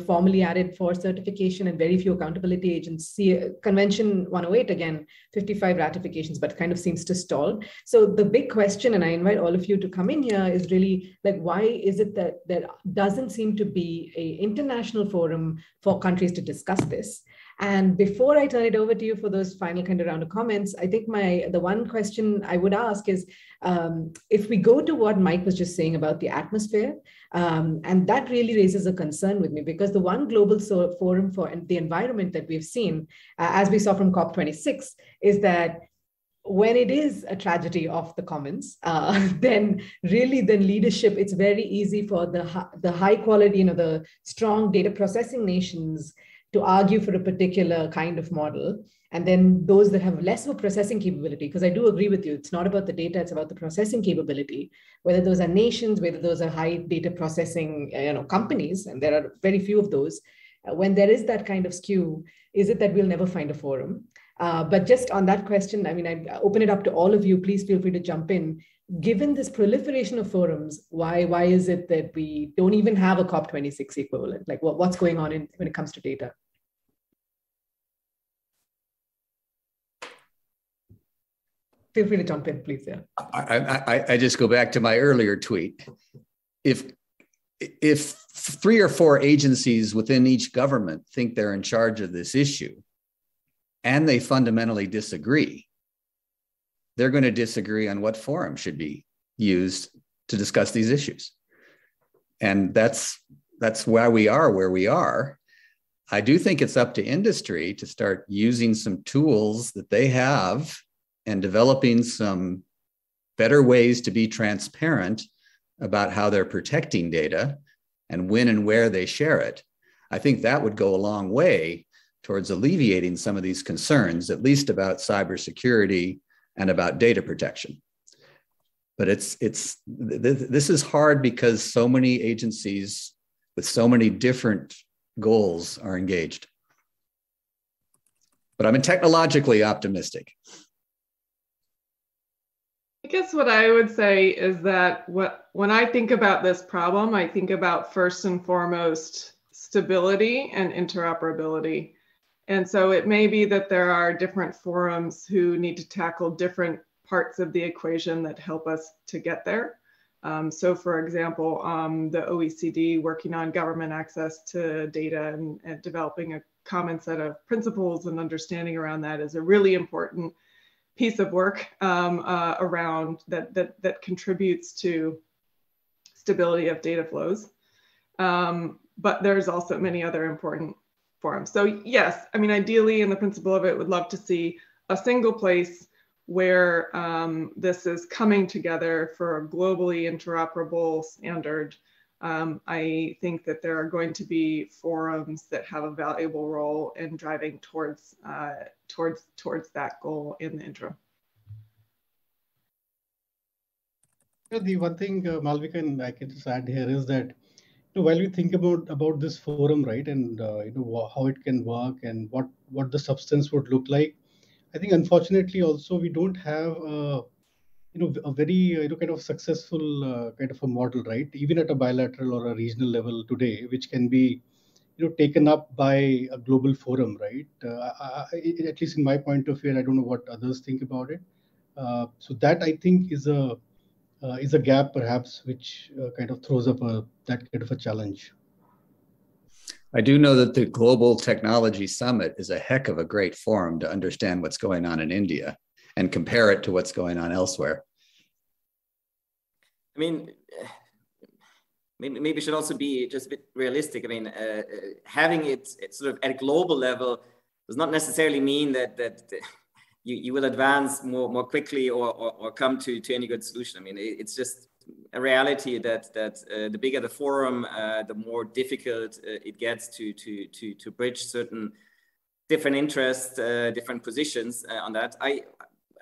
formally added for certification, and very few accountability agents. Convention 108, again, 55 ratifications, but kind of seems to stall. So the big question, and I invite all of you to come in here, is really like, why is it that there doesn't seem to be an international forum for countries to discuss this? And before I turn it over to you for those final kind of round of comments, I think the one question I would ask is, if we go to what Mike was just saying about the atmosphere, and that really raises a concern with me, because the one global forum for the environment that we've seen, as we saw from COP26, is that when it is a tragedy of the commons, then leadership, it's very easy for the high quality, the strong data processing nations to argue for a particular kind of model. And then those that have less of a processing capability, because I do agree with you, it's not about the data, it's about the processing capability, whether those are nations, whether those are high data processing companies, and there are very few of those. When there is that kind of skew, is it that we'll never find a forum? But just on that question, I mean, I open it up to all of you. Please feel free to jump in. Given this proliferation of forums, why is it that we don't even have a COP26 equivalent? Like what's going on when it comes to data? Feel free to jump in, please. Yeah. I just go back to my earlier tweet. If 3 or 4 agencies within each government think they're in charge of this issue, and they fundamentally disagree, they're going to disagree on what forum should be used to discuss these issues. And that's why we are where we are. I do think it's up to industry to start using some tools that they have and developing some better ways to be transparent about how they're protecting data and when and where they share it. I think that would go a long way towards alleviating some of these concerns, at least about cybersecurity and about data protection. But this is hard because so many agencies with so many different goals are engaged. But I'm technologically optimistic. I guess what I would say is that when I think about this problem, I think about first and foremost stability and interoperability. And so it may be that there are different forums who need to tackle different parts of the equation that help us to get there. So for example, the OECD working on government access to data and developing a common set of principles and understanding around that is a really important piece of work around that contributes to stability of data flows. But there's also many other important forums. So yes, I mean, ideally, in the principle of it, would love to see a single place where this is coming together for a globally interoperable standard. I think that there are going to be forums that have a valuable role in driving towards that goal in the interim. The one thing, Malavika, and I can just add here is that while we think about this forum, right, and how it can work and what the substance would look like, I think unfortunately also we don't have a very kind of successful kind of a model, right, even at a bilateral or a regional level today, which can be taken up by a global forum, right? At least in my point of view, I don't know what others think about it. So that I think is a gap perhaps which kind of throws up that kind of a challenge. I do know that the Global Technology Summit is a heck of a great forum to understand what's going on in India and compare it to what's going on elsewhere. I mean, maybe should also be just a bit realistic. I mean, having it sort of at a global level does not necessarily mean that you will advance more quickly or come to any good solution. I mean, it's just a reality that the bigger the forum, the more difficult it gets to bridge certain different interests, different positions on that.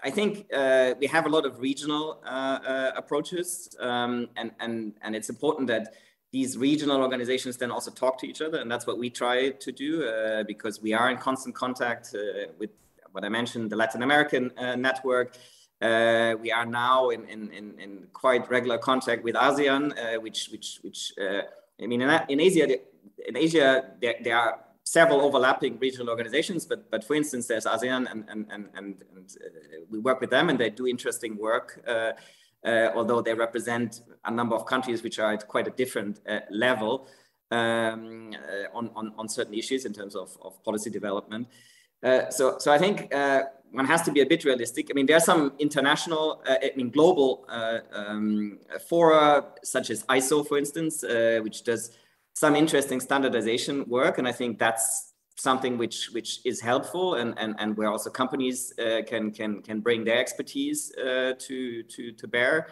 I think we have a lot of regional approaches, and it's important that these regional organizations then also talk to each other, and that's what we try to do because we are in constant contact with what I mentioned, the Latin American network. We are now in quite regular contact with ASEAN, which I mean, in Asia there are several overlapping regional organizations, but for instance, there's ASEAN, and we work with them, and they do interesting work, although they represent a number of countries which are at quite a different level on certain issues in terms of policy development. So I think one has to be a bit realistic. I mean, there are some international, global fora, such as ISO, for instance, which does some interesting standardization work, and I think that's something which is helpful, and where also companies can bring their expertise to bear.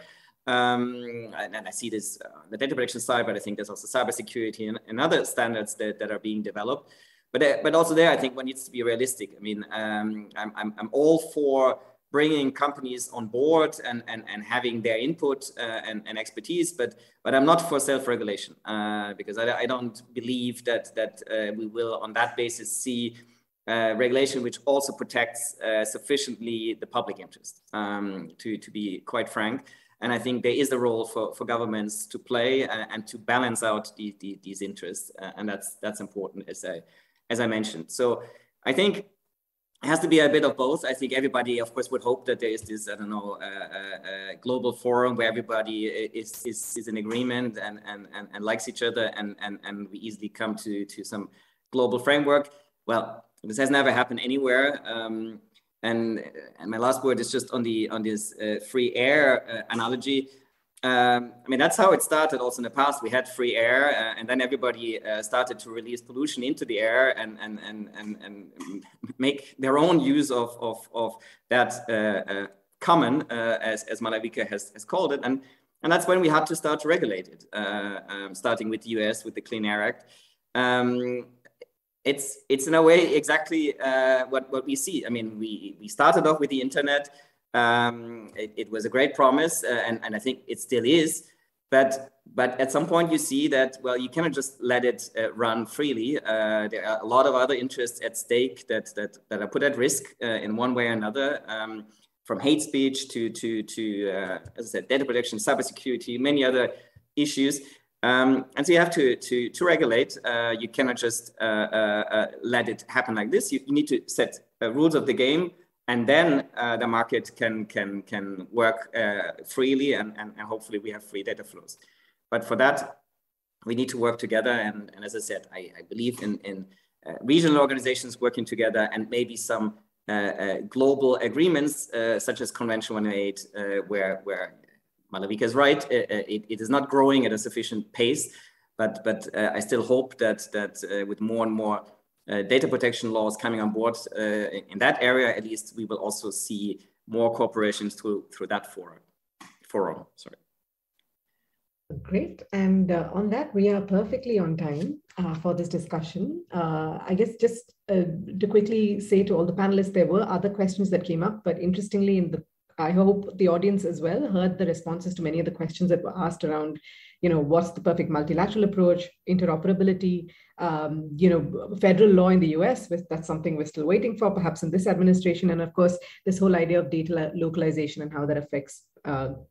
And I see this on the data protection side, but I think there's also cybersecurity and other standards that are being developed. But also there, I think one needs to be realistic. I mean, I'm all for bringing companies on board and having their input and expertise, but I'm not for self-regulation because I don't believe that we will on that basis see regulation which also protects sufficiently the public interest, to be quite frank. And I think there is a role for governments to play and to balance out these interests, and that's important, as I mentioned. So I think it has to be a bit of both. I think everybody, of course, would hope that there is this, I don't know, global forum where everybody is in agreement and likes each other, and we easily come to some global framework. Well, this has never happened anywhere. And my last word is just on this free air analogy. I mean, that's how it started also in the past. We had free air and then everybody started to release pollution into the air and make their own use of that common, as Malavika has called it. And that's when we had to start to regulate it, starting with the US with the Clean Air Act. It's in a way exactly what we see. I mean, we started off with the internet. It was a great promise, and I think it still is. But at some point you see that, well, you cannot just let it run freely. There are a lot of other interests at stake that are put at risk in one way or another, from hate speech to as I said, data protection, cybersecurity, many other issues. And so you have to regulate. You cannot just let it happen like this. You need to set rules of the game, and then the market can work freely, and hopefully we have free data flows. But for that, we need to work together. And as I said, I believe in regional organizations working together, and maybe some global agreements such as Convention 108, where Malavika is right. It is not growing at a sufficient pace, but I still hope that with more and more data protection laws coming on board in that area, at least we will also see more cooperations through that forum. Sorry. Great. And on that, we are perfectly on time for this discussion. I guess just to quickly say to all the panelists, there were other questions that came up, but interestingly, I hope the audience as well heard the responses to many of the questions that were asked around, what's the perfect multilateral approach, interoperability, federal law in the US, that's something we're still waiting for, perhaps in this administration. And of course, this whole idea of data localization and how that affects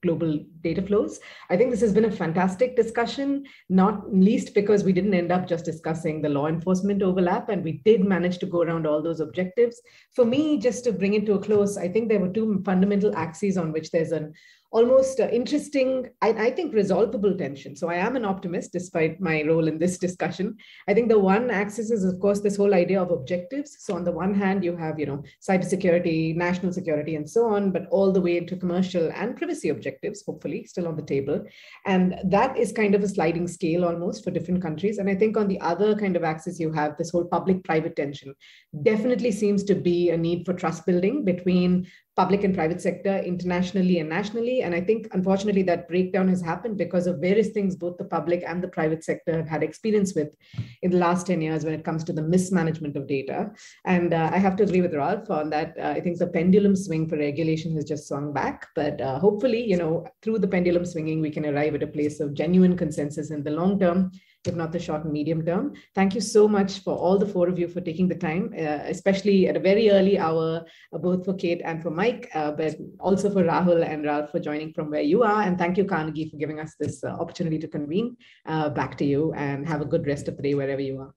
global data flows. I think this has been a fantastic discussion, not least because we didn't end up just discussing the law enforcement overlap, and we did manage to go around all those objectives. For me, just to bring it to a close, I think there were two fundamental axes on which there's an almost interesting, I think, resolvable tension. So I am an optimist despite my role in this discussion. I think the one axis is, of course, this whole idea of objectives. So on the one hand, you have, cybersecurity, national security, and so on, but all the way into commercial and privacy objectives, hopefully still on the table. And that is kind of a sliding scale almost for different countries. And I think on the other kind of axis, you have this whole public-private tension. Definitely seems to be a need for trust building between public and private sector, internationally and nationally. And I think, unfortunately, that breakdown has happened because of various things both the public and the private sector have had experience with in the last 10 years when it comes to the mismanagement of data. And I have to agree with Ralf on that. I think the pendulum swing for regulation has just swung back. But hopefully, through the pendulum swinging, we can arrive at a place of genuine consensus in the long term, if not the short and medium term. Thank you so much for all the four of you for taking the time, especially at a very early hour, both for Kate and for Mike, but also for Rahul and Ralf for joining from where you are. And thank you, Carnegie, for giving us this opportunity to convene. Back to you, and have a good rest of the day wherever you are.